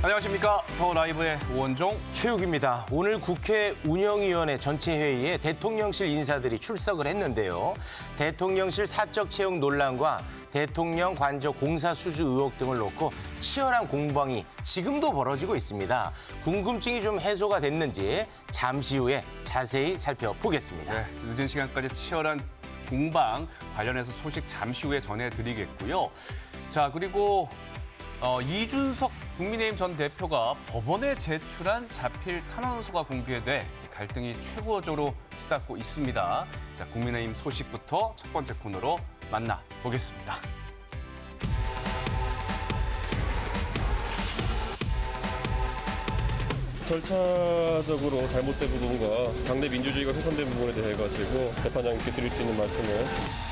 안녕하십니까. 더 라이브의 오원종, 최욱입니다. 오늘 국회 운영위원회 전체 회의에 대통령실 인사들이 출석을 했는데요. 대통령실 사적 채용 논란과 대통령 관저 공사 수주 의혹 등을 놓고 치열한 공방이 지금도 벌어지고 있습니다. 궁금증이 좀 해소가 됐는지 잠시 후에 자세히 살펴보겠습니다. 네, 늦은 시간까지 치열한 공방 관련해서 소식 잠시 후에 전해드리겠고요. 자, 그리고 이준석 국민의힘 전 대표가 법원에 제출한 자필 탄원서가 공개돼 갈등이 최고조로 치닫고 있습니다. 자, 국민의힘 소식부터 첫 번째 코너로 만나보겠습니다. 절차적으로 잘못된 부분과 당내 민주주의가 훼손된 부분에 대해 가지고 재판장님께 드릴 수 있는 말씀은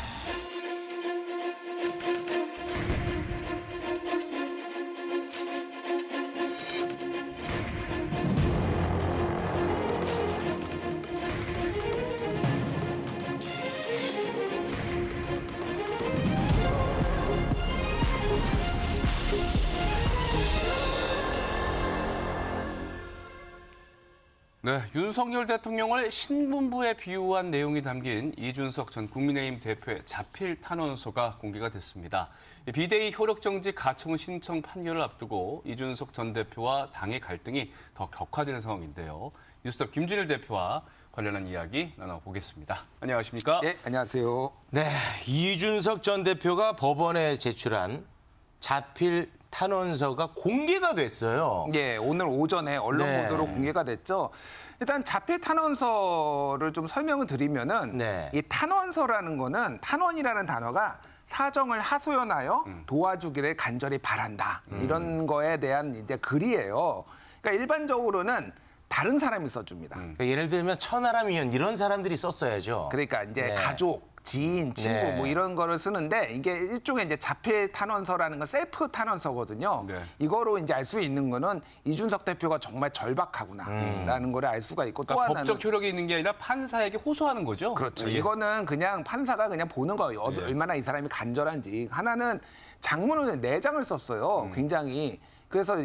네, 윤석열 대통령을 신분부에 비유한 내용이 담긴 이준석 전 국민의힘 대표의 자필 탄원서가 공개가 됐습니다. 비대위 효력정지 가처분 신청 판결을 앞두고 이준석 전 대표와 당의 갈등이 더 격화되는 상황인데요. 뉴스톱 김준일 대표와 관련한 이야기 나눠보겠습니다. 안녕하십니까? 네, 안녕하세요. 네, 이준석 전 대표가 법원에 제출한 자필 탄원서가 공개가 됐어요. 예, 오늘 오전에 언론 네. 보도로 공개가 됐죠. 일단 자필 탄원서를 좀 설명을 드리면은 네. 이 탄원서라는 거는 탄원이라는 단어가 사정을 하소연하여 도와주기를 간절히 바란다. 이런 거에 대한 이제 글이에요. 그러니까 일반적으로는 다른 사람이 써줍니다. 그러니까 예를 들면 천하람 의원 이런 사람들이 썼어야죠. 그러니까 이제 네. 가족, 지인, 친구 네. 뭐 이런 거를 쓰는데 이게 일종의 이제 자필 탄원서라는 건 셀프 탄원서거든요. 네. 이거로 이제 알 수 있는 거는 이준석 대표가 정말 절박하구나라는 거를 알 수가 있고 또 그러니까 하나는 법적 효력이 있는 게 아니라 판사에게 호소하는 거죠? 그렇죠. 예. 이거는 그냥 판사가 그냥 보는 거예요. 얼마나 이 사람이 간절한지. 하나는 장문을 4장을 썼어요. 굉장히. 그래서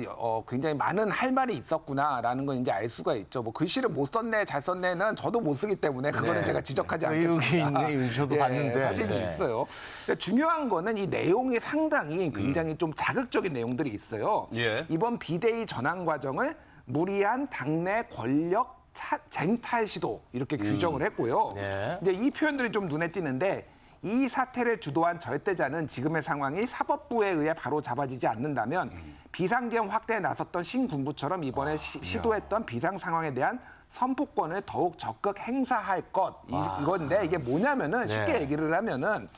굉장히 많은 할 말이 있었구나라는 건 이제 알 수가 있죠. 뭐 글씨를 못 썼네, 잘 썼네는 저도 못 쓰기 때문에 그거는 네. 제가 지적하지 여기 않겠습니다. 있네. 저도 봤는데. 사진이 네. 있어요. 근데 중요한 거는 이 내용이 상당히 굉장히 좀 자극적인 내용들이 있어요. 예. 이번 비대위 전환 과정을 무리한 당내 권력 쟁탈 시도 이렇게 규정을 했고요. 네. 근데 이 표현들이 좀 눈에 띄는데 이 사태를 주도한 절대자는 지금의 상황이 사법부에 의해 바로 잡아지지 않는다면 비상계엄 확대에 나섰던 신군부처럼 이번에 시도했던 비상 상황에 대한 선포권을 더욱 적극 행사할 것 이건데 이게 뭐냐면은 쉽게 네. 얘기를 하면은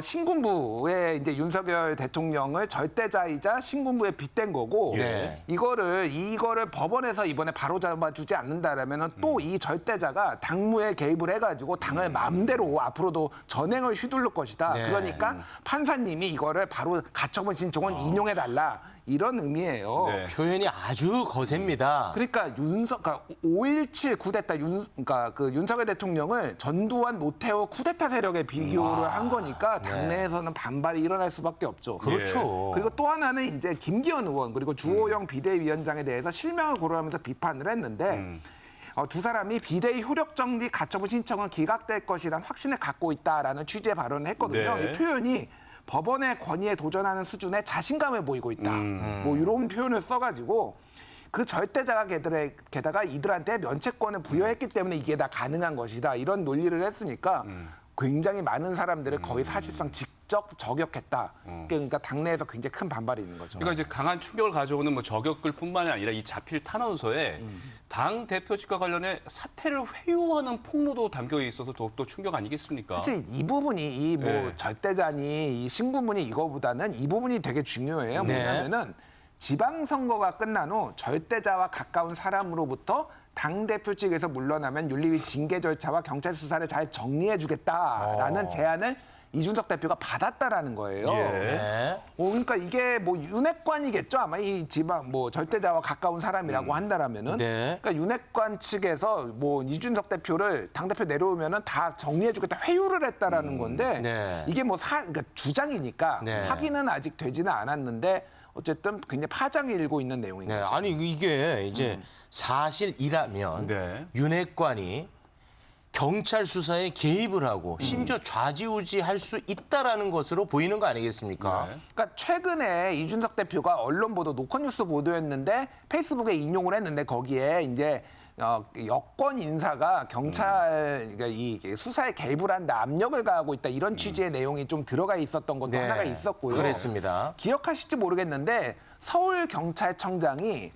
신군부에 이제 윤석열 대통령을 절대자이자 신군부에 빗댄 거고 네. 이거를 법원에서 이번에 바로 잡아주지 않는다라면은 또 이 절대자가 당무에 개입을 해가지고 당을 마음대로 앞으로도 전행을 휘둘를 것이다. 네. 그러니까 판사님이 이거를 바로 가처분 신청은 인용해달라 이런 의미예요. 네. 표현이 아주 거셉니다. 그러니까 5.17 쿠데타 그러니까 그 윤석열 대통령을 전두환 노태우 쿠데타 세력에 비교를 한 거니까 당내에서는 반발이 일어날 수밖에 없죠. 그렇죠. 그리고 또 하나는 이제 김기현 의원 그리고 주호영 비대위원장에 대해서 실명을 거론하면서 비판을 했는데 두 사람이 비대위 효력 정지 가처분 신청은 기각될 것이란 확신을 갖고 있다라는 취지의 발언을 했거든요. 네. 이 표현이 법원의 권위에 도전하는 수준의 자신감을 보이고 있다. 뭐 이런 표현을 써가지고 그 절대자가 게다가 이들한테 면책권을 부여했기 때문에 이게 다 가능한 것이다. 이런 논리를 했으니까 굉장히 많은 사람들을 거의 사실상 직접 저격했다. 그러니까 당내에서 굉장히 큰 반발이 있는 거죠. 그러니까 이제 강한 충격을 가져오는 뭐 저격글뿐만이 아니라 이 자필 탄원서에 당 대표직과 관련해 사퇴를 회유하는 폭로도 담겨 있어서 더욱더 충격 아니겠습니까? 사실 이 부분이 이 뭐 네. 절대자니 이 신분분이 이거보다는 이 부분이 되게 중요해요. 네. 뭐냐면은 지방선거가 끝난 후 절대자와 가까운 사람으로부터 당대표 측에서 물러나면 윤리위 징계 절차와 경찰 수사를 잘 정리해주겠다라는 제안을 이준석 대표가 받았다라는 거예요. 예. 네. 그러니까 이게 뭐 윤핵관이겠죠. 아마 이 지방 뭐 절대자와 가까운 사람이라고 한다라면은. 네. 그러니까 윤핵관 측에서 뭐 이준석 대표를 당 대표 내려오면은 다 정리해주겠다 회유를 했다라는 건데 네. 이게 뭐 그러니까 주장이니까 네. 확인은 아직 되지는 않았는데. 어쨌든 굉장히 파장이 일고 있는 내용인 네, 거죠. 아니 이게 이제 사실이라면 네. 윤핵관이 경찰 수사에 개입을 하고 심지어 좌지우지할 수 있다라는 것으로 보이는 거 아니겠습니까? 네. 그러니까 최근에 이준석 대표가 언론 보도, 노컷뉴스 보도였는데 페이스북에 인용을 했는데 거기에 이제 여권 인사가 경찰 그러니까 이 수사에 개입을 한다, 압력을 가하고 있다 이런 취지의 내용이 좀 들어가 있었던 것도 하나가 있었고요. 그랬습니다. 기억하실지 모르겠는데 서울경찰청장이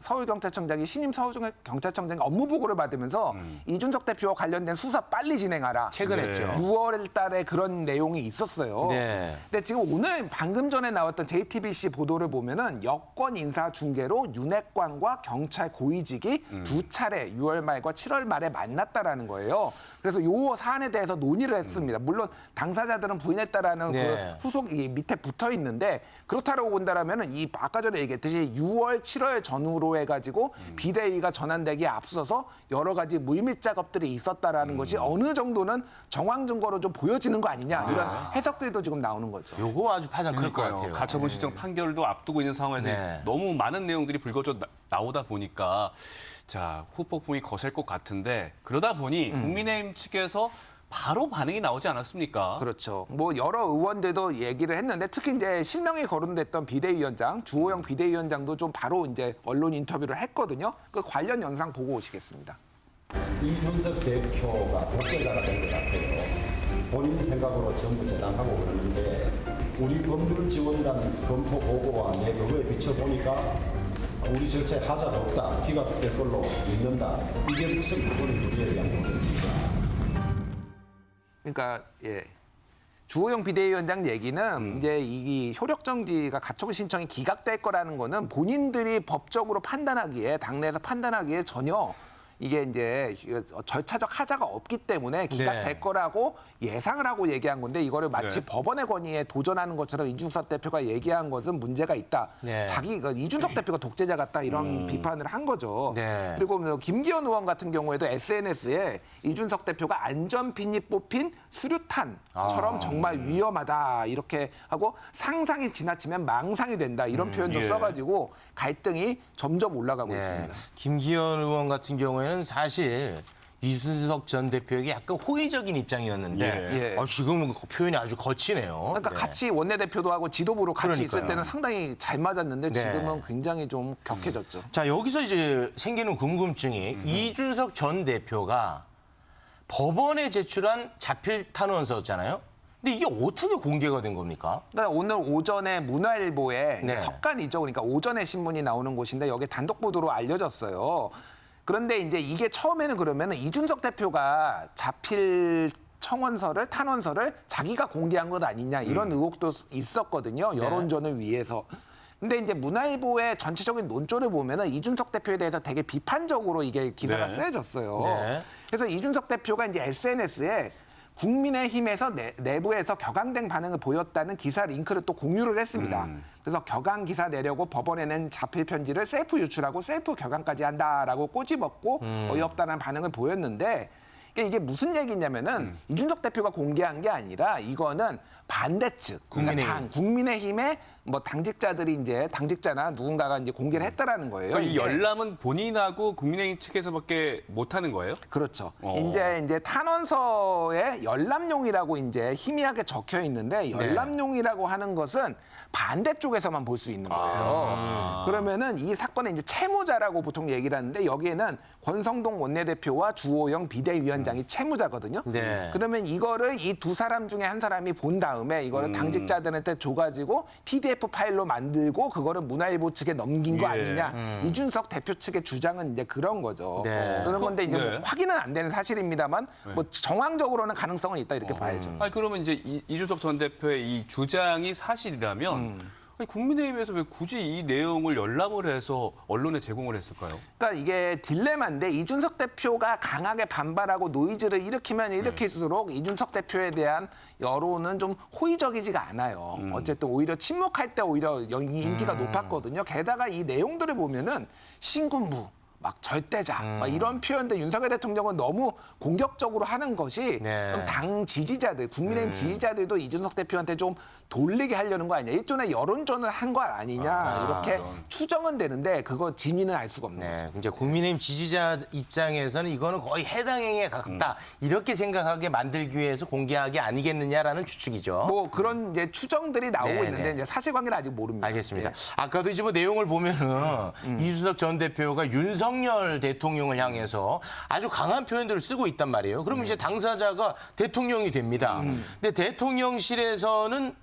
신임 서울경찰청장이 업무 보고를 받으면서 이준석 대표와 관련된 수사 빨리 진행하라. 최근 네. 했죠. 6월 달에 그런 내용이 있었어요. 네. 근데 지금 오늘 방금 전에 나왔던 JTBC 보도를 보면은 여권 인사 중개로 윤핵관과 경찰 고위직이 두 차례 6월 말과 7월 말에 만났다라는 거예요. 그래서 요 사안에 대해서 논의를 했습니다. 물론 당사자들은 부인했다라는 네. 그 후속이 밑에 붙어 있는데 그렇다고 본다라면은 이 아까 전에 얘기했듯이 6월, 7월 전후로 해가지고 비대위가 전환되기에 앞서서 여러 가지 물밑 작업들이 있었다라는 것이 어느 정도는 정황 증거로 좀 보여지는 거 아니냐 이런 해석들도 지금 나오는 거죠. 요거 아주 파장 클 것 그러니까요. 같아요. 가처분 신청 판결도 앞두고 있는 상황에서 네. 너무 많은 내용들이 불거져 나오다 보니까 자 후폭풍이 거셀 것 같은데 그러다 보니 국민의힘 측에서 바로 반응이 나오지 않았습니까? 그렇죠. 뭐 여러 의원들도 얘기를 했는데 특히 이제 실명이 거론됐던 비대위원장 주호영 비대위원장도 좀 바로 이제 언론 인터뷰를 했거든요. 그 관련 영상 보고 오시겠습니다. 이준석 대표가 독재자가 된 것 같아요. 본인 생각으로 전부 재단하고 그러는데 우리 법률 지원단 검토 보고와 내 그거에 비춰보니까 우리 절차에 하자가 없다. 기각될 걸로 믿는다. 이게 무슨 그거는 우리에 대한 공격입니다. 그러니까 예. 주호영 비대위원장 얘기는 이제 이 효력정지가 가처분 신청이 기각될 거라는 거는 본인들이 법적으로 판단하기에 당내에서 판단하기에 전혀 이게 이제 절차적 하자가 없기 때문에 기각될 네. 거라고 예상을 하고 얘기한 건데 이거를 마치 네. 법원의 권위에 도전하는 것처럼 이준석 대표가 얘기한 것은 문제가 있다. 네. 이준석 대표가 독재자 같다 이런 비판을 한 거죠. 네. 그리고 뭐 김기현 의원 같은 경우에도 SNS에 이준석 대표가 안전핀이 뽑힌 수류탄처럼 정말 위험하다 이렇게 하고 상상이 지나치면 망상이 된다 이런 표현도 예. 써가지고 갈등이 점점 올라가고 네. 있습니다. 김기현 의원 같은 경우에는 사실 이준석 전 대표에게 약간 호의적인 입장이었는데 예. 지금은 그 표현이 아주 거치네요. 그러니까 네. 같이 원내대표도 하고 지도부로 같이 있을 그러니까요. 때는 상당히 잘 맞았는데 네. 지금은 굉장히 좀 격해졌죠. 자, 여기서 이제 생기는 궁금증이 이준석 전 대표가 법원에 제출한 자필 탄원서였잖아요. 근데 이게 어떻게 공개가 된 겁니까? 그러니까 오늘 오전에 문화일보에 네. 석간이죠. 그러니까 오전에 신문이 나오는 곳인데 여기 단독 보도로 알려졌어요. 그런데 이제 이게 처음에는 그러면 이준석 대표가 자필 탄원서를 자기가 공개한 것 아니냐 이런 의혹도 있었거든요. 여론전을 위해서. 근데 이제 문화일보의 전체적인 논조를 보면은 이준석 대표에 대해서 되게 비판적으로 이게 기사가 네. 쓰여졌어요. 네. 그래서 이준석 대표가 이제 SNS에 국민의힘에서 내부에서 격앙된 반응을 보였다는 기사 링크를 또 공유를 했습니다. 그래서 격앙 기사 내려고 법원에 낸 자필 편지를 셀프 유출하고 셀프 격앙까지 한다라고 꼬집었고 어이없다는 반응을 보였는데 이게 무슨 얘기냐면은 이준석 대표가 공개한 게 아니라 이거는 반대측, 국민의힘의 뭐 당직자들이 이제 당직자나 누군가가 이제 공개를 했다라는 거예요. 그러니까 이 이게. 열람은 본인하고 국민의힘 측에서밖에 못 하는 거예요? 그렇죠. 어. 이제 탄원서에 열람용이라고 이제 희미하게 적혀 있는데 열람용이라고 하는 것은 반대쪽에서만 볼 수 있는 거예요. 그러면은 이 사건의 이제 채무자라고 보통 얘기를 하는데 여기에는 권성동 원내대표와 주호영 비대위원장이 채무자거든요. 네. 그러면 이거를 이 두 사람 중에 한 사람이 본 다음에 이거를 당직자들한테 줘가지고 PDF 파일로 만들고 그거를 문화일보 측에 넘긴 거 예. 아니냐. 이준석 대표 측의 주장은 이제 그런 거죠. 네. 그런 건데 이제 네. 뭐 확인은 안 되는 사실입니다만 뭐 정황적으로는 가능성은 있다 이렇게 봐야죠. 아니 그러면 이제 이준석 전 대표의 이 주장이 사실이라면 아니, 국민의힘에서 왜 굳이 이 내용을 열람을 해서 언론에 제공을 했을까요? 그러니까 이게 딜레마인데 이준석 대표가 강하게 반발하고 노이즈를 일으키면 일으킬수록 이준석 대표에 대한 여론은 좀 호의적이지가 않아요. 어쨌든 오히려 침묵할 때 오히려 인기가 높았거든요. 게다가 이 내용들을 보면은 신군부 막 절대자 막 이런 표현들 윤석열 대통령은 너무 공격적으로 하는 것이 네. 좀 당 지지자들, 국민의힘 지지자들도 이준석 대표한테 좀 돌리게 하려는 거 아니냐. 일종의 여론전을 한 거 아니냐. 이렇게 추정은 되는데 그거 진위는 알 수가 없는 거죠. 네, 이제 국민의힘 지지자 입장에서는 이거는 거의 해당 행위에 가깝다. 이렇게 생각하게 만들기 위해서 공개한 게 아니겠느냐라는 추측이죠. 뭐 그런 이제 추정들이 나오고 네, 있는데 네. 이제 사실관계는 아직 모릅니다. 알겠습니다. 예. 아까도 이제 뭐 내용을 보면은 이준석 전 대표가 윤석열 대통령을 향해서 아주 강한 표현들을 쓰고 있단 말이에요. 그럼 이제 당사자가 대통령이 됩니다. 근데 대통령실에서는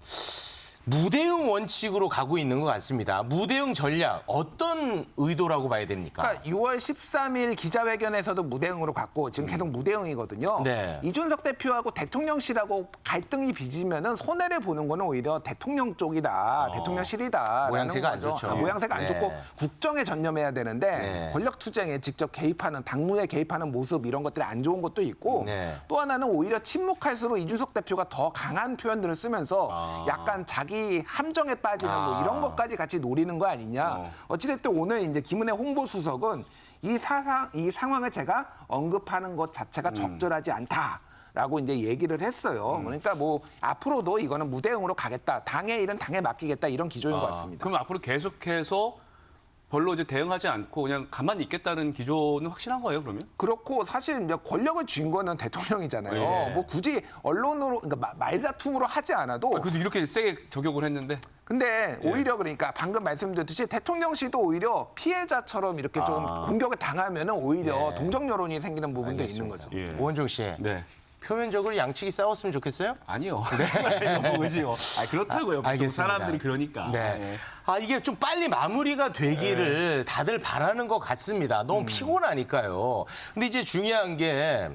무대응 원칙으로 가고 있는 것 같습니다. 무대응 전략 어떤 의도라고 봐야 됩니까? 그러니까 6월 13일 기자회견에서도 무대응으로 갔고 지금 계속 무대응이거든요. 네. 이준석 대표하고 대통령실하고 갈등이 빚으면은 손해를 보는 거는 오히려 대통령 쪽이다, 대통령실이다. 모양새가 안 좋죠. 모양새가 안 네. 좋고 국정에 전념해야 되는데 네. 권력 투쟁에 직접 개입하는 당무에 개입하는 모습 이런 것들이 안 좋은 것도 있고 네. 또 하나는 오히려 침묵할수록 이준석 대표가 더 강한 표현들을 쓰면서 약간 자기 함정에 빠지는 뭐 이런 것까지 같이 노리는 거 아니냐. 어찌됐든 오늘 이제 김은혜 홍보수석은 이 상황을 제가 언급하는 것 자체가 적절하지 않다라고 이제 얘기를 했어요. 그러니까 뭐 앞으로도 이거는 무대응으로 가겠다. 당의 일은 당에 맡기겠다 이런 기조인 것 같습니다. 그럼 앞으로 계속해서 별로 이제 대응하지 않고 그냥 가만히 있겠다는 기조는 확실한 거예요, 그러면? 그렇고 사실 이제 권력을 쥔 거는 대통령이잖아요. 예. 뭐 굳이 언론으로 그러니까 말다툼으로 하지 않아도 그래도 이렇게 세게 저격을 했는데. 근데 오히려 그러니까 방금 말씀드렸듯이 대통령실도 오히려 피해자처럼 이렇게 좀 공격을 당하면은 오히려 동정 여론이 생기는 부분도 있는 거죠. 예. 오원종 씨, 네. 표면적으로 양측이 싸웠으면 좋겠어요? 아니요. 너무 의지요. 그렇다고요. 보통 알겠습니다. 사람들이 그러니까. 네. 예. 아, 이게 좀 빨리 마무리가 되기를 다들 바라는 것 같습니다. 너무 피곤하니까요. 근데 이제 중요한 게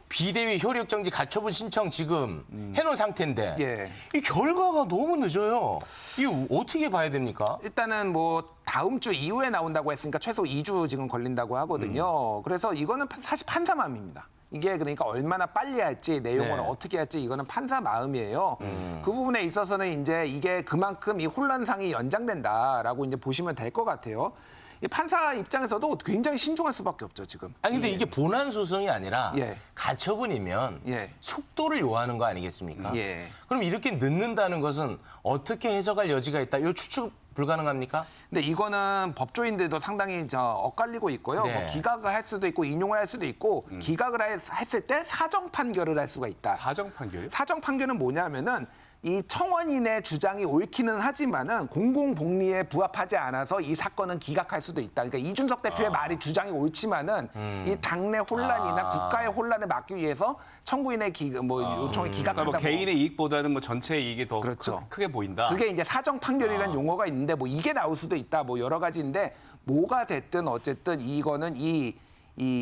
비대위 효력정지 가처분 신청 지금 해놓은 상태인데 예. 이 결과가 너무 늦어요. 이거 어떻게 봐야 됩니까? 일단은 뭐 다음 주 이후에 나온다고 했으니까 최소 2주 지금 걸린다고 하거든요. 그래서 이거는 사실 판사 마음입니다. 이게 그러니까 얼마나 빨리 할지 내용을 네. 어떻게 할지 이거는 판사 마음이에요. 그 부분에 있어서는 이제 이게 그만큼 이 혼란상이 연장된다라고 이제 보시면 될 것 같아요. 이 판사 입장에서도 굉장히 신중할 수밖에 없죠 지금. 아니 근데 이게 본안 소송이 아니라 예. 가처분이면 예. 속도를 요하는 거 아니겠습니까? 예. 그럼 이렇게 늦는다는 것은 어떻게 해석할 여지가 있다? 이 추측 불가능합니까? 근데 이거는 법조인들도 상당히 엇갈리고 있고요. 네. 뭐 기각을 할 수도 있고 인용을 할 수도 있고 기각을 했을 때 사정 판결을 할 수가 있다. 사정 판결이요? 사정 판결은 뭐냐면은 이 청원인의 주장이 옳기는 하지만은 공공복리에 부합하지 않아서 이 사건은 기각할 수도 있다. 그러니까 이준석 대표의 말이 주장이 옳지만은 이 당내 혼란이나 국가의 혼란을 막기 위해서 청구인의 요청이 기각한다. 그러니까 뭐 개인의 이익보다는 뭐 전체의 이익이 더 그렇죠. 크게 보인다. 그게 이제 사정 판결이라는 용어가 있는데 뭐 이게 나올 수도 있다. 뭐 여러 가지인데 뭐가 됐든 어쨌든 이거는 이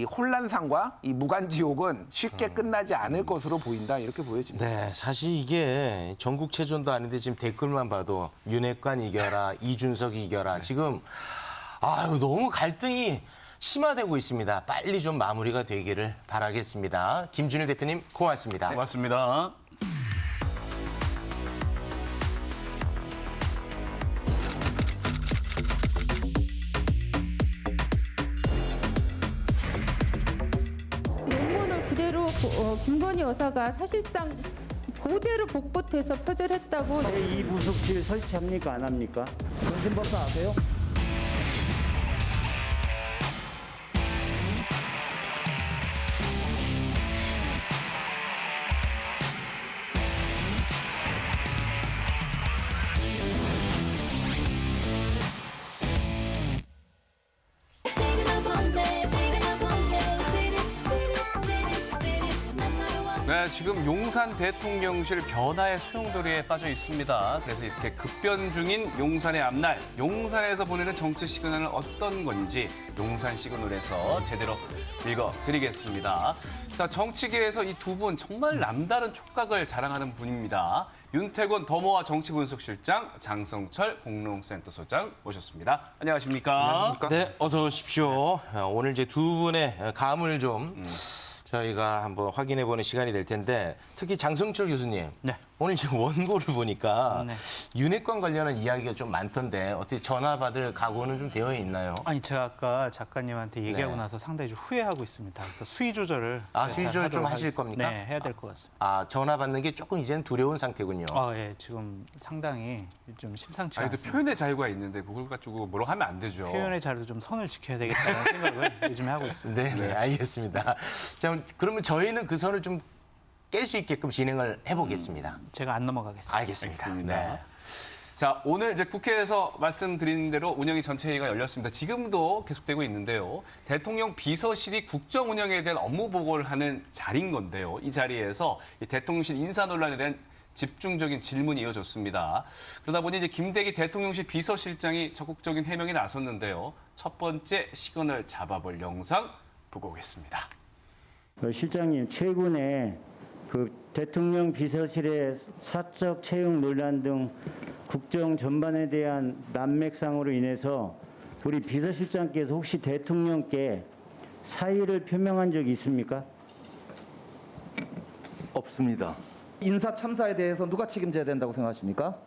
혼란상과 이 무간지옥은 쉽게 끝나지 않을 것으로 보인다 이렇게 보여집니다. 네, 사실 이게 전국체전도 아닌데 지금 댓글만 봐도 윤핵관 이겨라, 이준석 이겨라. 지금 아유 너무 갈등이 심화되고 있습니다. 빨리 좀 마무리가 되기를 바라겠습니다. 김준일 대표님 고맙습니다. 고맙습니다. 논문을 그대로 김건희 여사가 사실상 그대로 복붙해서 표절했다고. 이 부속실 설치합니까 안 합니까? 정신법사 아세요? 네, 지금 용산 대통령실 변화의 소용돌이에 빠져 있습니다. 그래서 이렇게 급변 중인 용산의 앞날, 용산에서 보내는 정치 시그널은 어떤 건지 용산 시그널에서 제대로 읽어드리겠습니다. 자, 정치계에서 이 두 분 정말 남다른 촉각을 자랑하는 분입니다. 윤태곤 더모아 정치분석실장, 장성철 공론센터소장 모셨습니다. 안녕하십니까? 네, 어서 오십시오. 오늘 이제 두 분의 감을 좀 저희가 한번 확인해보는 시간이 될 텐데 특히 장성철 교수님. 네. 오늘 지금 원고를 보니까 네. 윤핵관 관련한 이야기가 좀 많던데 어떻게 전화 받을 각오는 좀 되어 있나요? 아니 제가 아까 작가님한테 얘기하고 네. 나서 상당히 좀 후회하고 있습니다. 그래서 수위 조절을 수위 조절 좀 하도록 하실 하겠습니다. 겁니까? 네, 해야 될 것 같습니다. 전화 받는 게 조금 이제는 두려운 상태군요. 예, 지금 상당히 좀 심상치 아니, 또 않습니다. 표현의 자유가 있는데 그걸 가지고 뭐라고 하면 안 되죠. 표현의 자유도 좀 선을 지켜야 되겠다는 생각을 요즘에 하고 있습니다. 네, 알겠습니다. 자, 그러면 저희는 그 선을 좀 깰 수 있게끔 진행을 해보겠습니다. 제가 안 넘어가겠습니다. 알겠습니다. 알겠습니다. 네. 자, 오늘 이제 국회에서 말씀드린 대로 운영위 전체 회의가 열렸습니다. 지금도 계속되고 있는데요. 대통령 비서실이 국정 운영에 대한 업무 보고를 하는 자리인 건데요. 이 자리에서 이 대통령실 인사 논란에 대한 집중적인 질문이 이어졌습니다. 그러다 보니 이제 김대기 대통령실 비서실장이 적극적인 해명에 나섰는데요. 첫 번째 시그널 잡아볼 영상 보고 오겠습니다. 실장님, 최근에 그 대통령 비서실의 사적 채용 논란 등 국정 전반에 대한 난맥상으로 인해서 우리 비서실장께서 혹시 대통령께 사의를 표명한 적이 있습니까? 없습니다. 인사 참사에 대해서 누가 책임져야 된다고 생각하십니까?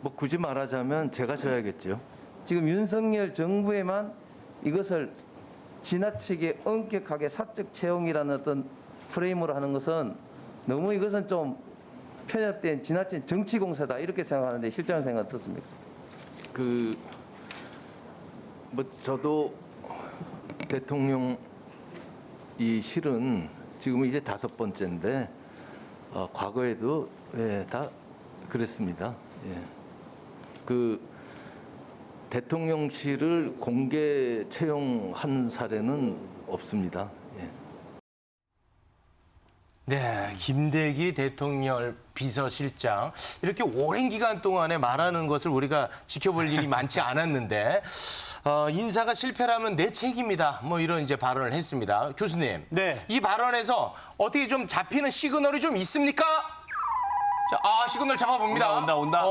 뭐 굳이 말하자면 제가 져야겠죠. 지금 윤석열 정부에만 이것을 지나치게 엄격하게 사적 채용이라는 어떤 프레임으로 하는 것은 너무 이것은 좀 편협된 지나친 정치 공세다 이렇게 생각하는데 실장님 생각 어떻습니까? 뭐 저도 대통령 이 실은 지금 이제 5번째인데 과거에도 다 그랬습니다. 대통령실을 공개 채용한 사례는 없습니다. 네, 김대기 대통령 비서실장 이렇게 오랜 기간 동안에 말하는 것을 우리가 지켜볼 일이 많지 않았는데 인사가 실패라면 내 책임이다. 뭐 이런 이제 발언을 했습니다. 교수님, 네. 이 발언에서 어떻게 좀 잡히는 시그널이 좀 있습니까? 자, 시그널 잡아봅니다. 온다.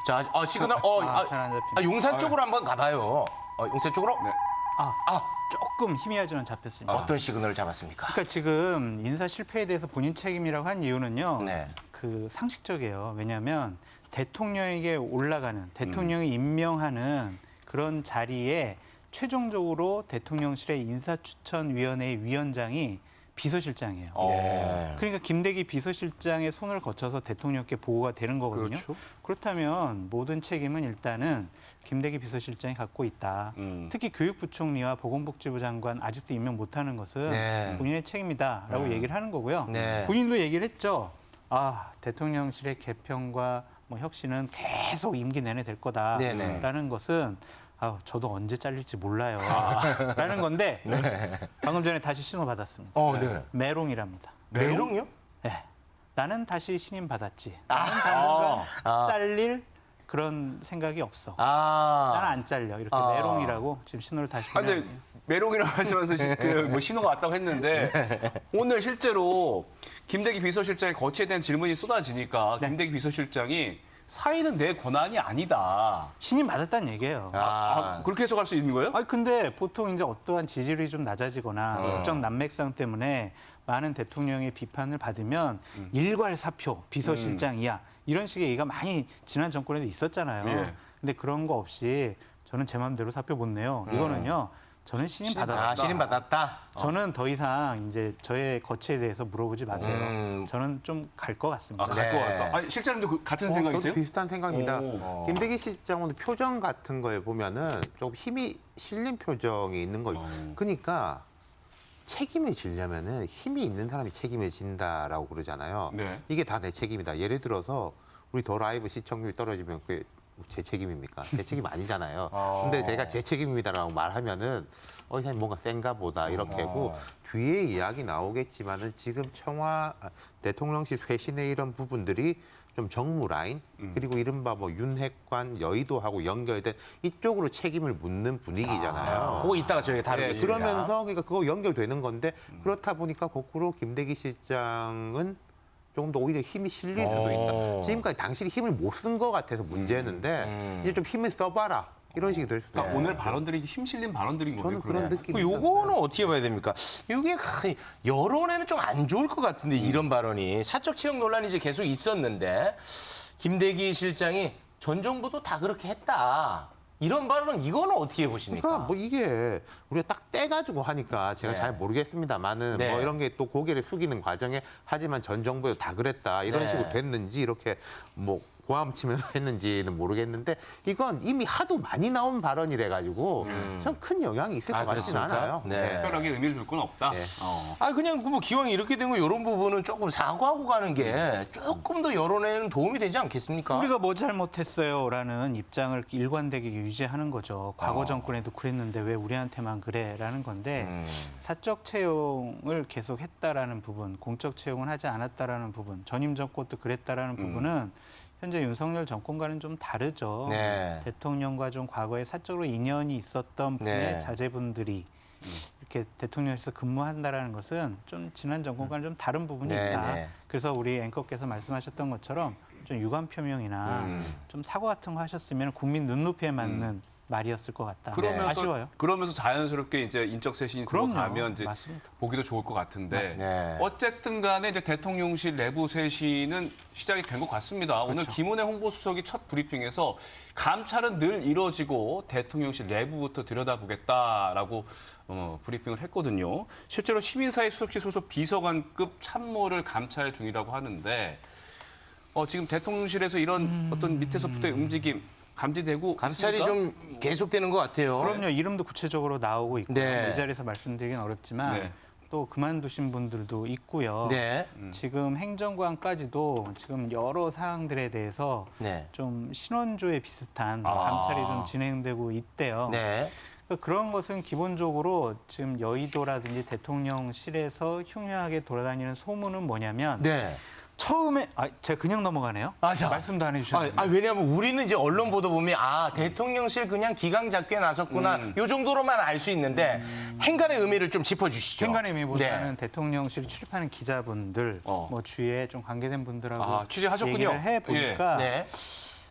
자, 시그널, 잘안 잡힙니다. 용산 쪽으로 한번 가봐요. 용산 쪽으로? 네. 조금 희미하지만 잡혔습니다. 어떤 시그널을 잡았습니까? 그러니까 지금 인사 실패에 대해서 본인 책임이라고 한 이유는요. 네. 그 상식적이에요. 왜냐하면 대통령에게 올라가는 대통령이 임명하는 그런 자리에 최종적으로 대통령실의 인사추천위원회 위원장이 비서실장이에요. 네. 그러니까 김대기 비서실장의 손을 거쳐서 대통령께 보고가 되는 거거든요. 그렇죠. 그렇다면 모든 책임은 일단은 김대기 비서실장이 갖고 있다. 특히 교육부총리와 보건복지부 장관 아직도 임명 못하는 것은 네. 본인의 책임이다라고 얘기를 하는 거고요. 네. 본인도 얘기를 했죠. 대통령실의 개편과 뭐 혁신은 계속 임기 내내 될 거다라는 네네. 것은 저도 언제 잘릴지 몰라요. 라는 건데 방금 전에 다시 신호 받았습니다. 네. 메롱이랍니다. 메롱이요? 네. 나는 다시 신임 받았지. 나는 당분간 잘릴 그런 생각이 없어. 나는 안 잘려. 이렇게 메롱이라고 지금 신호를 다시 근데 보내요. 메롱이라고 하시면서 신호가 왔다고 했는데 오늘 실제로 김대기 비서실장의 거취에 대한 질문이 쏟아지니까 김대기 비서실장이 사의는 내 권한이 아니다. 신임 받았다는 얘기예요. 그렇게 해석할 수 있는 거예요? 근데 보통 이제 어떠한 지지율이 좀 낮아지거나 국정 난맥상 때문에 많은 대통령의 비판을 받으면 일괄 사표 비서실장이야. 이런 식의 얘기가 많이 지난 정권에도 있었잖아요. 예. 근데 그런 거 없이 저는 제 마음대로 사표 못 내요. 이거는요. 저는 신임 받았다. 신임 받았다. 저는 더 이상 이제 저의 거취에 대해서 물어보지 마세요. 저는 좀 갈 것 같습니다. 갈 것 같다. 실장님도 같은 생각이세요? 저도 비슷한 생각입니다. 김대기 실장은 표정 같은 거에 보면은 좀 힘이 실린 표정이 있는 거예요. 그러니까 책임을 지려면은 힘이 있는 사람이 책임을 진다라고 그러잖아요. 네. 이게 다 내 책임이다. 예를 들어서 우리 더 라이브 시청률이 떨어지면 그게 제 책임입니까? 제 책임 아니잖아요. 근데 제가 제 책임입니다라고 말하면은 이 사람이 뭔가 센가 보다 이렇게 하고 뒤에 이야기 나오겠지만은 지금 대통령실 쇄신의 이런 부분들이 좀 정무 라인 그리고 이른바 뭐 윤핵관 여의도하고 연결된 이쪽으로 책임을 묻는 분위기잖아요. 그거 이따가 저희가 다루겠습니다. 그러면서 그러니까 그거 연결되는 건데 그렇다 보니까 거꾸로 김대기 실장은 조금 더 오히려 힘이 실릴 수도 있다. 지금까지 당신이 힘을 못 쓴 것 같아서 문제였는데 이제 좀 힘을 써봐라. 이런 식이 될 수도 그러니까 있어요. 오늘 발언들이 힘실린 발언들인 거죠. 저는 그런 느낌이 요거는 어떻게 봐야 됩니까? 이게 여론에는 좀 안 좋을 것 같은데 이런 발언이 사적 채용 논란이 이제 계속 있었는데 김대기 실장이 전 정부도 다 그렇게 했다. 이런 발언은 이거는 어떻게 보십니까? 그러니까 뭐 이게 우리가 딱 떼가지고 하니까 제가 네. 잘 모르겠습니다만은 네. 뭐 이런 게 또 고개를 숙이는 과정에 하지만 전 정부에 다 그랬다 이런 네. 식으로 됐는지 이렇게 뭐 고함치면서 했는지는 모르겠는데 이건 이미 하도 많이 나온 발언이래 가지고 참 큰 영향이 있을 것 같지는 그렇습니까? 않아요. 네. 특별하게 의미를 둘 건 없다. 네. 그냥 뭐 기왕 이렇게 된 거 이런 부분은 조금 사과하고 가는 게 조금 더 여론에는 도움이 되지 않겠습니까? 우리가 뭐 잘못했어요라는 입장을 일관되게 유지하는 거죠. 과거 정권에도 그랬는데 왜 우리한테만 그래라는 건데 사적 채용을 계속 했다라는 부분, 공적 채용은 하지 않았다라는 부분, 전임 정권도 그랬다라는 부분은 현재 윤석열 정권과는 좀 다르죠. 네. 대통령과 좀 과거에 사적으로 인연이 있었던 분의 네. 자제분들이 이렇게 대통령실에서 근무한다라는 것은 좀 지난 정권과는 좀 다른 부분이 네, 있다. 네. 그래서 우리 앵커께서 말씀하셨던 것처럼 좀 유감 표명이나 좀 사과 같은 거 하셨으면 국민 눈높이에 맞는 말이었을 것 같다. 아쉬워요. 그러면서 자연스럽게 이제 인적 쇄신이 그럼요. 들어가면 이제 맞습니다. 보기도 좋을 것 같은데 네. 어쨌든 간에 이제 대통령실 내부 쇄신은 시작이 된 것 같습니다. 오늘 김은혜 홍보수석이 첫 브리핑에서 감찰은 늘 이루어지고 대통령실 내부부터 들여다보겠다라고 브리핑을 했거든요. 실제로 시민사회수석실 소속 비서관급 참모를 감찰 중이라고 하는데 지금 대통령실에서 이런 어떤 밑에서부터의 움직임 감지되고 감찰이 있습니까? 좀 계속되는 것 같아요. 그럼요. 이름도 구체적으로 나오고 있고 네. 이 자리에서 말씀드리긴 어렵지만 네. 또 그만두신 분들도 있고요. 네. 지금 행정관까지도 지금 여러 사항들에 대해서 네. 좀 신원조회 비슷한 감찰이 좀 진행되고 있대요. 네. 그런 것은 기본적으로 지금 여의도라든지 대통령실에서 흉흉하게 돌아다니는 소문은 뭐냐면 네. 처음에 제가 그냥 넘어가네요. 자. 말씀도 안 해주셨는데. 왜냐하면 우리는 이제 언론 보도 보면 대통령실 그냥 기강 잡기에 나섰구나 요 정도로만 알 수 있는데 행간의 의미를 좀 짚어주시죠. 행간의 의미보다는 대통령실 출입하는 기자분들, 뭐 주위에 좀 관계된 분들하고 취재하셨군요. 얘기를 해보니까 네.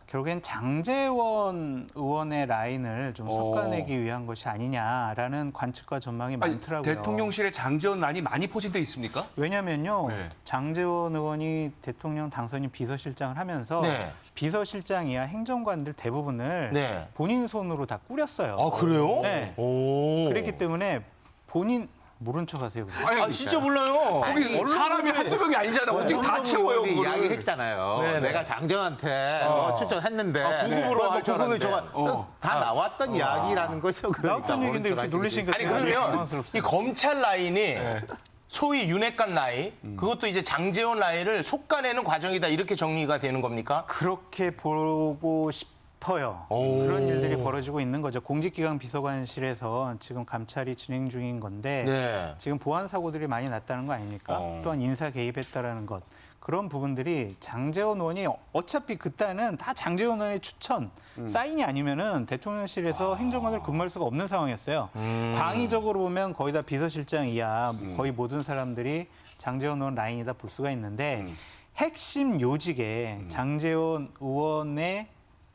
결국엔 장제원 의원의 라인을 좀 솎아내기 위한 것이 아니냐라는 관측과 전망이 많더라고요. 대통령실에 장제원 라인이 많이 포진돼 있습니까? 왜냐면요. 네. 장제원 의원이 대통령 당선인 비서실장을 하면서 네. 비서실장 이하 행정관들 대부분을 네. 본인 손으로 다 꾸렸어요. 그래요? 네. 오. 그렇기 때문에 본인 모른 척하세요. 진짜 몰라요. 거기 사람이 한두 명이 아니잖아. 어떻게 다 채워요, 그거를. 이야기했잖아요. 네네. 내가 장정한테 추천했는데 구급으로 할 줄 구급이 알았는데. 다 나왔던 이야기라는 거죠. 그러니까 나왔던 얘기인데 이렇게 놀리시니까 아니 제가 그러면 당황스럽습니다. 이 검찰 라인이 소위 윤핵관 라인 그것도 이제 장제원 라인을 속가내는 과정이다 이렇게 정리가 되는 겁니까? 그렇게 보고 싶어요. 그런 일들이 벌어지고 있는 거죠. 공직기강 비서관실에서 지금 감찰이 진행 중인 건데 네. 지금 보안 사고들이 많이 났다는 거 아닙니까? 또한 인사 개입했다라는 것. 그런 부분들이 장제원 의원이 어차피 그때는 다 장제원 의원의 추천, 사인이 아니면은 대통령실에서 행정관을 근무할 수가 없는 상황이었어요. 광의적으로 보면 거의 다 비서실장 이하 거의 모든 사람들이 장제원 의원 라인이다 볼 수가 있는데 핵심 요직에 장제원 의원의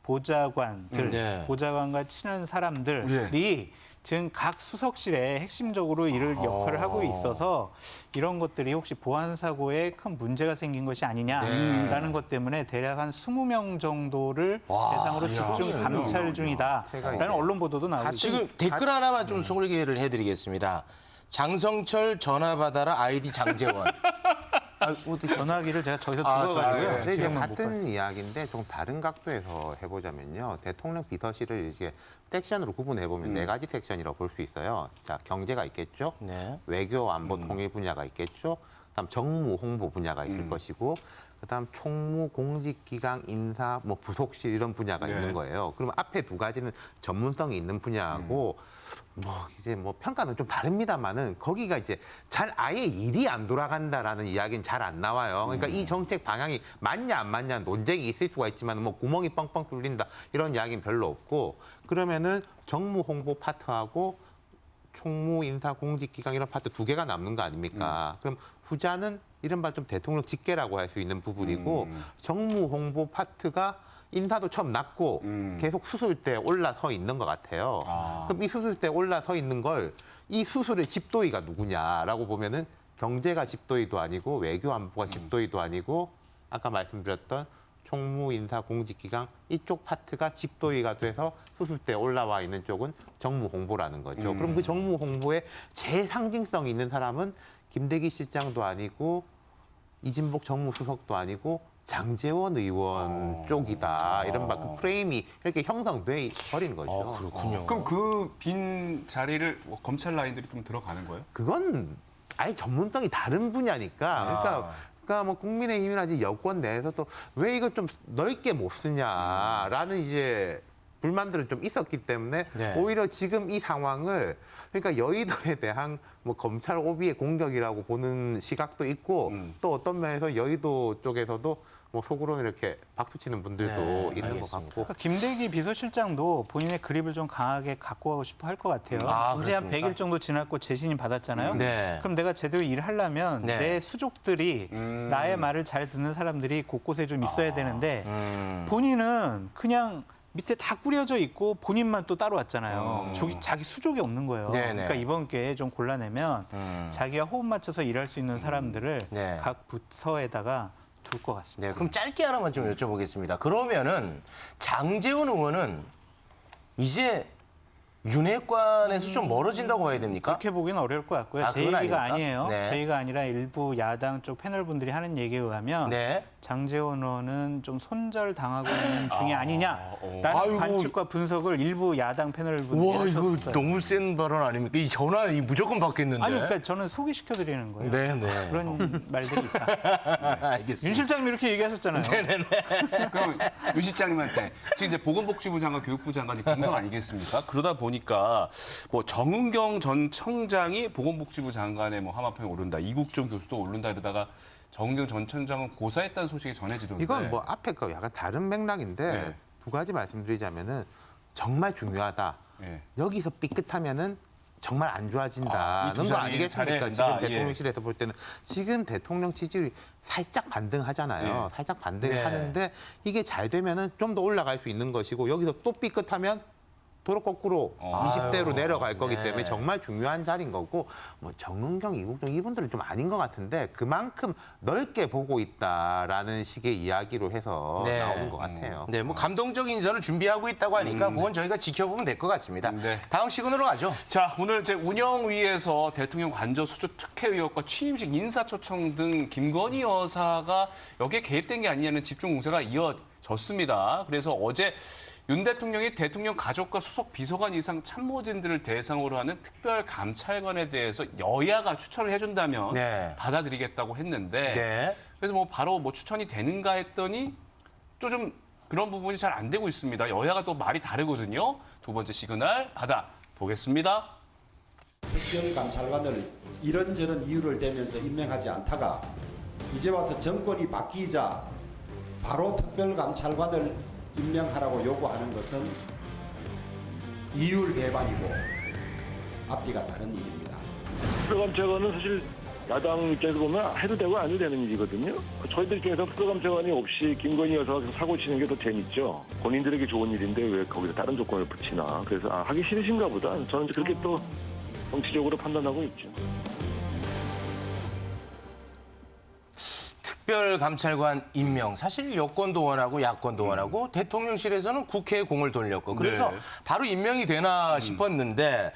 보좌관들, 네. 보좌관과 친한 사람들이 지금 각 수석실에 핵심적으로 이를 역할을 하고 있어서 이런 것들이 혹시 보안 사고에 큰 문제가 생긴 것이 아니냐라는 것 때문에 대략 한 20명 정도를 대상으로 집중 감찰 중이다라는 언론 보도도 나오고 있습니다. 지금 댓글 하나만 좀 소개를 해드리겠습니다. 장성철 전화 받아라 아이디 장제원. 전화기를 제가 저기서 들어가지고요. 근데 이제 지금은 못 같은 봤어요. 이야기인데 좀 다른 각도에서 해보자면요. 대통령 비서실을 이제 섹션으로 구분해 보면 네 가지 섹션이라고 볼 수 있어요. 자, 경제가 있겠죠. 네. 외교 안보 통일 분야가 있겠죠. 그다음 정무 홍보 분야가 있을 것이고, 그다음 총무 공직기강 인사 뭐 부속실 이런 분야가 있는 거예요. 그러면 앞에 두 가지는 전문성이 있는 분야고. 뭐 이제 뭐 평가는 좀 다릅니다만은 거기가 이제 잘 아예 일이 안 돌아간다라는 이야기는 잘 안 나와요. 그러니까 이 정책 방향이 맞냐 안 맞냐 논쟁이 있을 수가 있지만 뭐 구멍이 뻥뻥 뚫린다 이런 이야기는 별로 없고, 그러면은 정무 홍보 파트하고 총무 인사 공직기강 이런 파트 두 개가 남는 거 아닙니까? 그럼 후자는 이른바 좀 대통령 직계라고 할 수 있는 부분이고 정무 홍보 파트가 인사도 처음 낮고 계속 수술대에 올라서 있는 것 같아요. 그럼 이 수술대에 올라서 있는 걸 이 수술의 집도의가 누구냐라고 보면은 경제가 집도의도 아니고 외교안보가 집도의도 아니고 아까 말씀드렸던 총무, 인사, 공직기강 이쪽 파트가 집도의가 돼서 수술대에 올라와 있는 쪽은 정무 홍보라는 거죠. 그럼 그 정무 홍보에 제일 상징성 있는 사람은 김대기 실장도 아니고 이진복 정무수석도 아니고 장제원 의원 쪽이다. 이른바 그 프레임이 이렇게 형성돼 버린 거죠. 그렇군요. 그럼 그 빈 자리를 뭐 검찰 라인들이 좀 들어가는 거예요? 그건 아예 전문성이 다른 분야니까. 그러니까 뭐 국민의힘이나 여권 내에서도 왜 이거 좀 넓게 못 쓰냐라는 이제 불만들은 좀 있었기 때문에 네. 오히려 지금 이 상황을 그러니까 여의도에 대한 뭐 검찰 오비의 공격이라고 보는 시각도 있고 또 어떤 면에서 여의도 쪽에서도 뭐 속으로는 이렇게 박수치는 분들도 네, 있는 알겠습니다. 것 같고. 그러니까 김대기 비서실장도 본인의 그립을 좀 강하게 갖고 가고 싶어 할 것 같아요. 아, 이제 한 그렇습니까? 100일 정도 지났고 재신임 받았잖아요. 네. 그럼 내가 제대로 일을 하려면 네. 내 수족들이 나의 말을 잘 듣는 사람들이 곳곳에 좀 있어야 되는데 본인은 그냥 밑에 다 꾸려져 있고 본인만 또 따로 왔잖아요. 자기 수족이 없는 거예요. 네네. 그러니까 이번 기회에 좀 골라내면 자기가 호흡 맞춰서 일할 수 있는 사람들을 네. 각 부서에다가 둘 것 같습니다. 네, 그럼 짧게 하나만 좀 여쭤보겠습니다. 그러면은 장제원 의원은 이제 윤핵관에서 좀 멀어진다고 봐야 됩니까? 그렇게 보기는 어려울 것 같고요. 아, 제 그건 얘기가 아닙니까? 아니에요. 네. 제 얘기가 아니라 일부 야당 쪽 패널분들이 하는 얘기에 의하면 네. 장제원 의원은 좀 손절당하고 있는 중이 아니냐라는 아이고. 관측과 분석을 일부 야당 패널분들이 와, 이거 하셨어요. 너무 센 발언 아닙니까? 이 전화 무조건 받겠는데. 아니 그러니까 저는 소개시켜드리는 거예요. 네, 네. 그런 말들이 있다. 알겠습니다. 윤 실장님 이렇게 얘기하셨잖아요. 그럼 윤 실장님한테 지금 이제 보건복지부 장관, 교육부 장관이 공동 아니겠습니까? 그러다 보니까 뭐 정은경 전 청장이 보건복지부 장관의 뭐 하마평에 오른다, 이국종 교수도 오른다 이러다가 정은경 전 청장은 고사했다는 소식이 전해지던데. 이건 뭐 앞에 거 약간 다른 맥락인데 네. 두 가지 말씀드리자면은 정말 중요하다. 네. 여기서 삐끗하면은 정말 안 좋아진다는 이두 거 자리 아니겠습니까? 잘해야 지금 된다. 대통령실에서 볼 때는 지금 대통령 지지율이 살짝 반등하잖아요. 네. 살짝 반등하는데 이게 잘 되면은 좀 더 올라갈 수 있는 것이고 여기서 또 삐끗하면 도로 거꾸로 20대로 내려갈 거기 때문에 네. 정말 중요한 자리인 거고 뭐 정은경, 이국종 이분들은 좀 아닌 것 같은데 그만큼 넓게 보고 있다라는 식의 이야기로 해서 네. 나오는 것 같아요. 네, 뭐 감동적인 인선을 준비하고 있다고 하니까 그건 저희가 지켜보면 될 것 같습니다. 네. 다음 시간으로 가죠. 자, 오늘 이제 운영위에서 대통령 관저 수조 특혜 의혹과 취임식 인사초청 등 김건희 여사가 여기에 개입된 게 아니냐는 집중 공세가 이어졌습니다. 그래서 어제 윤 대통령이 대통령 가족과 수석 비서관 이상 참모진들을 대상으로 하는 특별 감찰관에 대해서 여야가 추천을 해준다면 네. 받아들이겠다고 했는데 네. 그래서 뭐 바로 뭐 추천이 되는가 했더니 또 좀 그런 부분이 잘 안 되고 있습니다. 여야가 또 말이 다르거든요. 두 번째 시그널 받아보겠습니다. 특별감찰관을 이런저런 이유를 대면서 임명하지 않다가 이제 와서 정권이 바뀌자 바로 특별감찰관을 임명하라고 요구하는 것은 이율 배반이고 앞뒤가 다른 일입니다. 특별감찰관은 사실 야당 입장에서 보면 해도 되고 안 해도 되는 일이거든요. 저희들 입장에서 특별감찰관이 없이 김건희 여사가 사고 치는 게 더 재밌죠. 본인들에게 좋은 일인데 왜 거기서 다른 조건을 붙이나. 그래서 하기 싫으신가 보다. 저는 그렇게 또 정치적으로 판단하고 있죠. 특별감찰관 임명 사실 여권도 원하고 야권도 원하고 대통령실에서는 국회에 공을 돌렸고 그래서 네. 바로 임명이 되나 싶었는데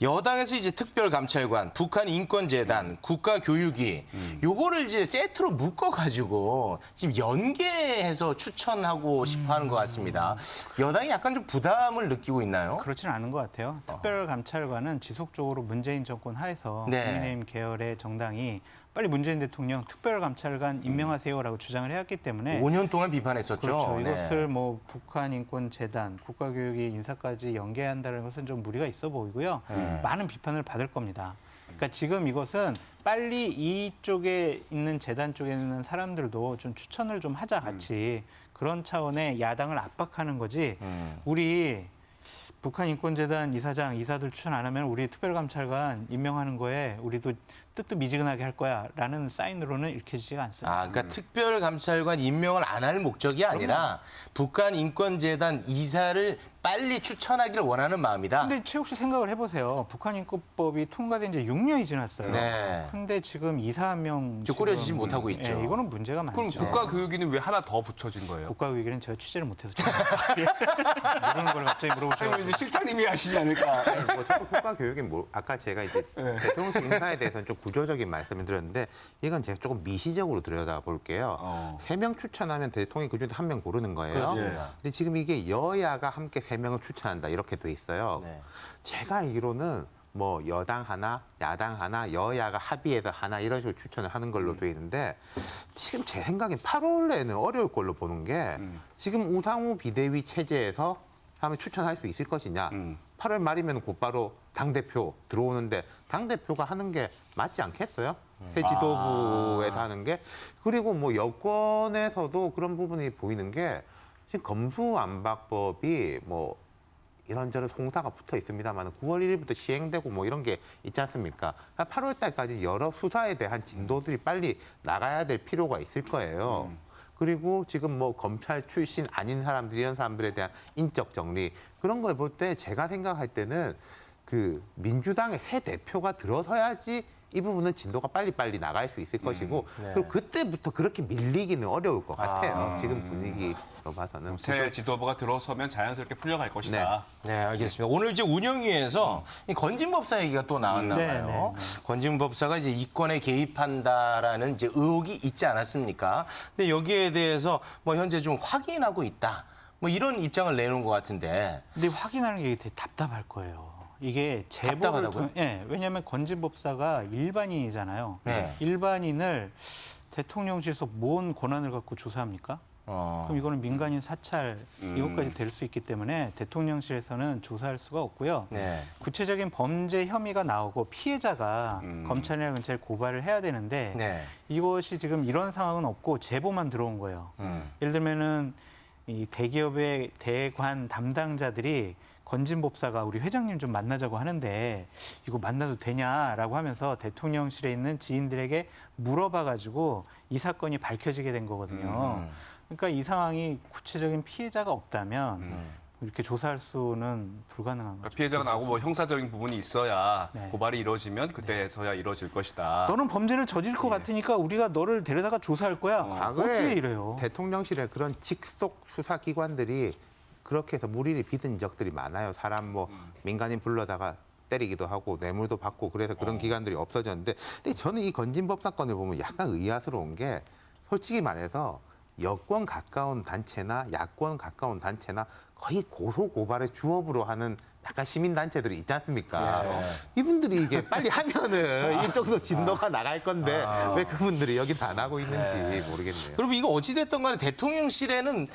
여당에서 이제 특별감찰관, 북한인권재단, 국가교육위 요거를 이제 세트로 묶어가지고 지금 연계해서 추천하고 싶어하는 것 같습니다. 여당이 약간 좀 부담을 느끼고 있나요? 그렇지는 않은 것 같아요. 특별감찰관은 지속적으로 문재인 정권 하에서 네. 국민의힘 계열의 정당이 빨리 문재인 대통령 특별감찰관 임명하세요라고 주장을 해왔기 때문에 5년 동안 비판했었죠. 그렇죠. 네. 이것을 뭐 북한인권재단, 국가교육위 인사까지 연계한다는 것은 좀 무리가 있어 보이고요. 많은 비판을 받을 겁니다. 그러니까 지금 이것은 빨리 이쪽에 있는 재단 쪽에 있는 사람들도 좀 추천을 좀 하자 같이 그런 차원의 야당을 압박하는 거지. 우리 북한인권재단 이사장, 이사들 추천 안 하면 우리 특별감찰관 임명하는 거에 우리도 뜻도 미지근하게 할 거야라는 사인으로는 읽혀지지가 않습니다. 아, 그러니까 특별감찰관 임명을 안 할 목적이 아니라 북한인권재단 이사를 빨리 추천하기를 원하는 마음이다. 근데 최욱 씨 생각을 해보세요. 북한인권법이 통과된 지 6년이 지났어요. 네. 근데 지금 이사 한 명 꾸려지지 못하고 있죠. 예, 이거는 문제가 많죠. 그럼 국가교육위는 왜 하나 더 붙여진 거예요? 국가교육위는 제가 취재를 못해서 모르는 걸 갑자기 물어보셔서 아니, 이제 실장님이 하시지 않을까? 뭐 저도 국가교육이 아까 제가 이제 대통령 인사에 대해서는 좀 구조적인 말씀을 드렸는데 이건 제가 조금 미시적으로 들여다볼게요. 3명 추천하면 대통령이 그중에 1명 고르는 거예요. 그렇습니다. 근데 지금 이게 여야가 함께 3명을 추천한다 이렇게 돼 있어요. 네. 제가 알기로는 뭐 여당 하나, 야당 하나, 여야가 합의해서 하나 이런 식으로 추천을 하는 걸로 돼 있는데 지금 제 생각엔 8월 내는 어려울 걸로 보는 게 지금 우상호 비대위 체제에서 하면 추천할 수 있을 것이냐. 8월 말이면 곧바로 당대표 들어오는데 당대표가 하는 게 맞지 않겠어요? 새 지도부에서 하는 게. 그리고 뭐 여권에서도 그런 부분이 보이는 게 지금 검수안박법이 뭐 이런저런 송사가 붙어 있습니다만 9월 1일부터 시행되고 뭐 이런 게 있지 않습니까? 8월 달까지 여러 수사에 대한 진도들이 빨리 나가야 될 필요가 있을 거예요. 그리고 지금 뭐 검찰 출신 아닌 사람들 이런 사람들에 대한 인적 정리 그런 걸 볼 때 제가 생각할 때는 그 민주당의 새 대표가 들어서야지 이 부분은 진도가 빨리빨리 나갈 수 있을 것이고 네. 그리고 그때부터 그렇게 밀리기는 어려울 것 같아요. 지금 분위기로 봐서는. 새 지도부가 들어서면 자연스럽게 풀려갈 것이다. 네, 알겠습니다. 오늘 이제 운영위에서 이 건진법사 얘기가 또 나왔나 봐요. 건진법사가 이제 이권에 개입한다라는 이제 의혹이 있지 않았습니까? 근데 여기에 대해서 뭐 현재 좀 확인하고 있다. 뭐 이런 입장을 내놓은 것 같은데. 근데 확인하는 게 되게 답답할 거예요. 이게 제보를 답답하다고요? 예, 왜냐하면 건진법사가 일반인이잖아요. 네. 일반인을 대통령실에서 뭔 권한을 갖고 조사합니까? 그럼 이거는 민간인 사찰 이것까지 될 수 있기 때문에 대통령실에서는 조사할 수가 없고요. 네. 구체적인 범죄 혐의가 나오고 피해자가 검찰이나 경찰에 고발을 해야 되는데 네. 이것이 지금 이런 상황은 없고 제보만 들어온 거예요. 예를 들면은 이 대기업의 대관 담당자들이 건진법사가 우리 회장님 좀 만나자고 하는데 이거 만나도 되냐라고 하면서 대통령실에 있는 지인들에게 물어봐가지고 이 사건이 밝혀지게 된 거거든요. 그러니까 이 상황이 구체적인 피해자가 없다면 이렇게 조사할 수는 불가능한 거죠. 그러니까 피해자가 나오고 뭐 형사적인 부분이 있어야 네. 고발이 이루어지면 그때서야 이루어질 것이다. 너는 범죄를 저질 것 같으니까 우리가 너를 데려다가 조사할 거야. 어떻게 이래요? 대통령실에 그런 직속 수사기관들이 그렇게 해서 무리를 빚은 적들이 많아요. 사람 뭐 민간인 불러다가 때리기도 하고 뇌물도 받고 그래서 그런 기관들이 없어졌는데 근데 저는 이 건진법 사건을 보면 약간 의아스러운 게 솔직히 말해서 여권 가까운 단체나 야권 가까운 단체나 거의 고소 고발의 주업으로 하는 약간 시민단체들이 있지 않습니까? 이분들이 이게 빨리 하면은 이쪽도 진도가 나갈 건데 왜 그분들이 여기는 안 하고 있는지 모르겠네요. 그럼 이거 어찌됐든 간에 대통령실에는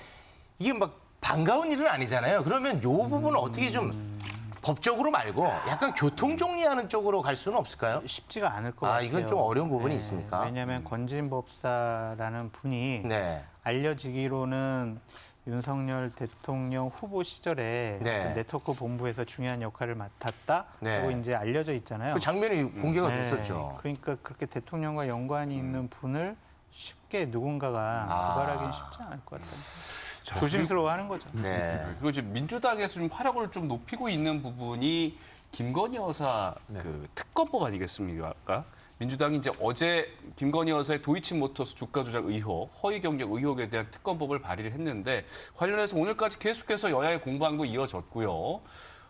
이게 막 반가운 일은 아니잖아요. 그러면 요 부분은 어떻게 좀 법적으로 말고 약간 교통 정리하는 쪽으로 갈 수는 없을까요? 쉽지가 않을 것 같아요. 이건 좀 어려운 부분이 있습니까? 왜냐하면 건진법사라는 분이 네. 알려지기로는 윤석열 대통령 후보 시절에 네. 네트워크 본부에서 중요한 역할을 맡았다고 네. 이제 알려져 있잖아요. 그 장면이 공개가 네. 됐었죠. 그러니까 그렇게 대통령과 연관이 있는 분을 쉽게 누군가가 고발하기는 쉽지 않을 것 같아요. 조심스러워하는 거죠. 네. 그리고 지금 민주당에서 좀 화력을 좀 높이고 있는 부분이 김건희 여사 그 특검법 아니겠습니까? 민주당이 이제 어제 김건희 여사의 도이치모터스 주가 조작 의혹, 허위 경력 의혹에 대한 특검법을 발의를 했는데 관련해서 오늘까지 계속해서 여야의 공방도 이어졌고요.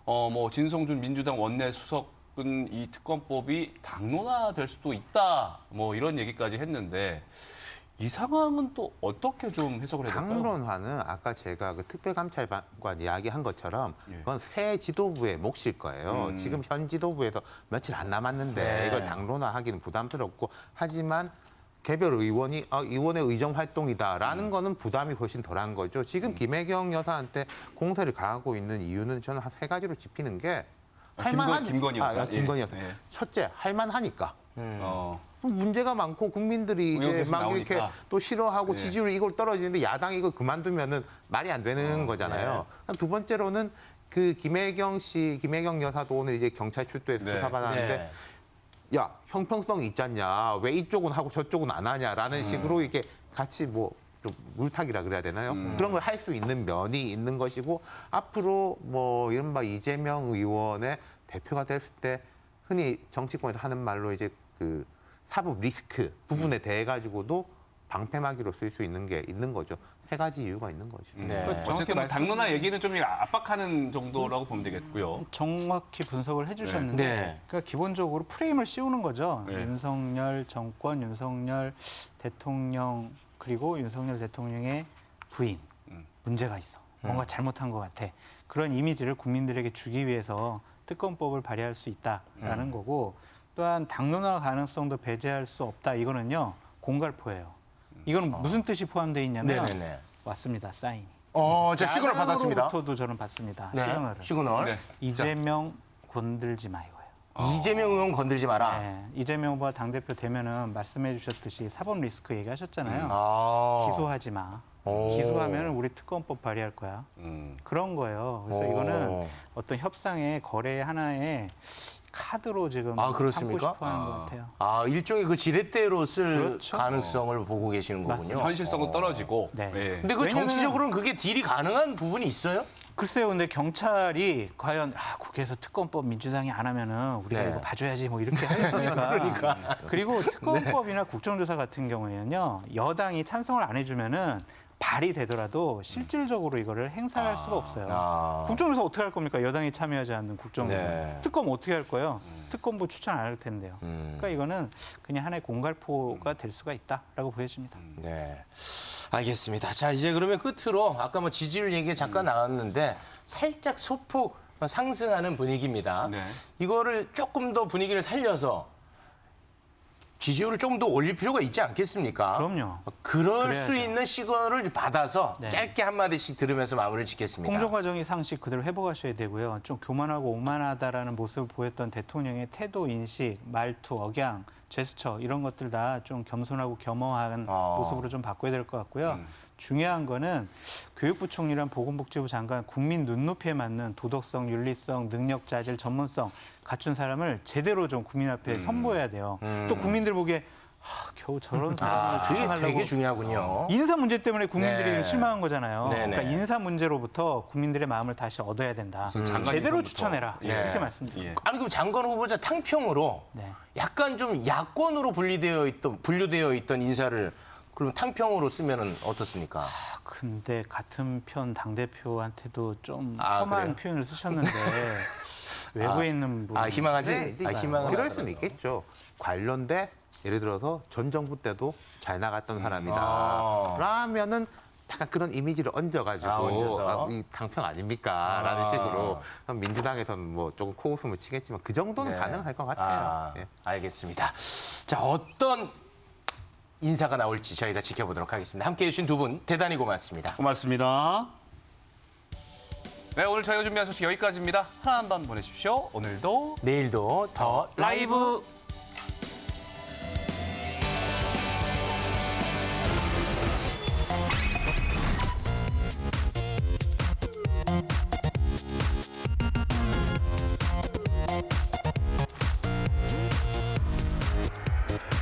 뭐 진성준 민주당 원내 수석은 이 특검법이 당론화될 수도 있다. 뭐 이런 얘기까지 했는데 이 상황은 또 어떻게 좀 해석을 해야 될까요? 당론화는 아까 제가 그 특별감찰관 이야기한 것처럼 그건 새 지도부의 몫일 거예요. 지금 현 지도부에서 며칠 안 남았는데 이걸 당론화하기는 부담스럽고 하지만 개별 의원이 의원의 의정 활동이다라는 거는 부담이 훨씬 덜한 거죠. 지금 김혜경 여사한테 공세를 가하고 있는 이유는 저는 한 3가지로 짚히는 게 김건희 여사. 김건희 여사. 예. 첫째, 할만하니까. 문제가 많고 국민들이 이제 막 이렇게 또 싫어하고 지지율이 이걸 떨어지는데 야당이 이걸 그만두면은 말이 안 되는 거잖아요. 두 번째로는 그 김혜경 여사도 오늘 이제 경찰 출두해서 네. 수사받았는데 네. 야, 형평성이 있지 않냐? 왜 이쪽은 하고 저쪽은 안 하냐라는 식으로 이게 같이 뭐 좀 물타기라 그래야 되나요? 그런 걸 할 수 있는 면이 있는 것이고 앞으로 뭐 이른바 이재명 의원의 대표가 됐을 때 흔히 정치권에서 하는 말로 이제 그 사법 리스크 부분에 대해 가지고도 방패막이로 쓸 수 있는 게 있는 거죠. 세 가지 이유가 있는 거죠. 네. 어쨌든 뭐 당론화 얘기는 좀 압박하는 정도라고 보면 되겠고요. 정확히 분석을 해주셨는데, 네. 그러니까 기본적으로 프레임을 씌우는 거죠. 네. 윤석열 정권, 윤석열 대통령 그리고 윤석열 대통령의 부인 문제가 있어. 뭔가 잘못한 것 같아. 그런 이미지를 국민들에게 주기 위해서 특검법을 발의할 수 있다라는 거고, 또한 당론화 가능성도 배제할 수 없다. 이거는요 공갈포예요. 이건 무슨 뜻이 포함되어 있냐면 네네네. 왔습니다. 사인이. 저 시그널 받았습니다. 야당으로부터도 저는 받습니다. 네. 시그널을. 시그널. 네. 이재명 건들지 마 이거예요. 이재명 의원 건들지 마라. 네. 이재명 후보가 당대표 되면은 말씀해 주셨듯이 사법 리스크 얘기하셨잖아요. 기소하지 마. 기소하면 우리 특검법 발의할 거야. 그런 거예요. 그래서 이거는 어떤 협상의 거래 하나의 카드로 지금 삼고 그렇습니까? 싶어 하는 것 같아요. 일종의 그 지렛대로 쓸 그렇죠. 가능성을 보고 계시는 거군요. 현실성은 떨어지고. 네. 예. 근데 그 왜냐면은- 정치적으로는 그게 딜이 가능한 부분이 있어요? 글쎄요, 근데 경찰이 과연 국회에서 특검법 민주당이 안 하면은 우리가 네. 이거 봐줘야지 뭐 이렇게 하겠습니까? 그리고 특검법이나 국정조사 같은 경우에는요, 여당이 찬성을 안 해주면은 발의되더라도 실질적으로 이거를 행사할 수가 없어요. 국정조사 어떻게 할 겁니까? 여당이 참여하지 않는 국정조사. 네. 특검 어떻게 할 거예요? 특검부 추천 안 할 텐데요. 그러니까 이거는 그냥 하나의 공갈포가 될 수가 있다라고 보여집니다. 네. 알겠습니다. 자, 이제 그러면 끝으로 아까 뭐 지지율 얘기가 잠깐 나왔는데 살짝 소폭 상승하는 분위기입니다. 네. 이거를 조금 더 분위기를 살려서 지지율을 조금 더 올릴 필요가 있지 않겠습니까? 그럼요. 그럴 그래야죠. 수 있는 시간을 받아서 네. 짧게 한마디씩 들으면서 마무리를 짓겠습니다. 공정과정의 상식 그대로 회복하셔야 되고요. 좀 교만하고 오만하다라는 모습을 보였던 대통령의 태도, 인식, 말투, 억양, 제스처 이런 것들 다 좀 겸손하고 겸허한 모습으로 좀 바꿔야 될 것 같고요. 중요한 거는 교육부 총리랑 보건복지부 장관 국민 눈높이에 맞는 도덕성, 윤리성, 능력, 자질, 전문성 갖춘 사람을 제대로 좀 국민 앞에 선보여야 돼요. 또 국민들 보기에 겨우 저런 사람을 그게 추천하려고. 되게 중요하군요. 인사 문제 때문에 국민들이 네. 실망한 거잖아요. 네네. 그러니까 인사 문제로부터 국민들의 마음을 다시 얻어야 된다. 장관 제대로 인선부터. 추천해라. 예. 이렇게 말씀드립니다. 예. 아니 그럼 장관 후보자 탕평으로 네. 약간 좀 야권으로 분류되어 있던 인사를 그럼 탕평으로 쓰면은 어떻습니까? 근데 같은 편 당대표한테도 좀 그래요? 험한 표현을 쓰셨는데 외부에 있는 분. 희망하지? 네, 이제 희망은 그럴 수는 있겠죠. 관련돼 예를 들어서 전 정부 때도 잘 나갔던 사람이다. 라면은 약간 그런 이미지를 얹어가지고 얹어서. 이 당평 아닙니까?라는 식으로 그럼 민주당에서는 뭐 조금 코웃음을 치겠지만 그 정도는 네. 가능할 것 같아요. 예. 알겠습니다. 자, 어떤 인사가 나올지 저희가 지켜보도록 하겠습니다. 함께해 주신 두 분 대단히 고맙습니다. 고맙습니다. 네, 오늘 저희가 준비한 소식 여기까지입니다. 하나 한 번 보내십시오. 오늘도 내일도 더 라이브.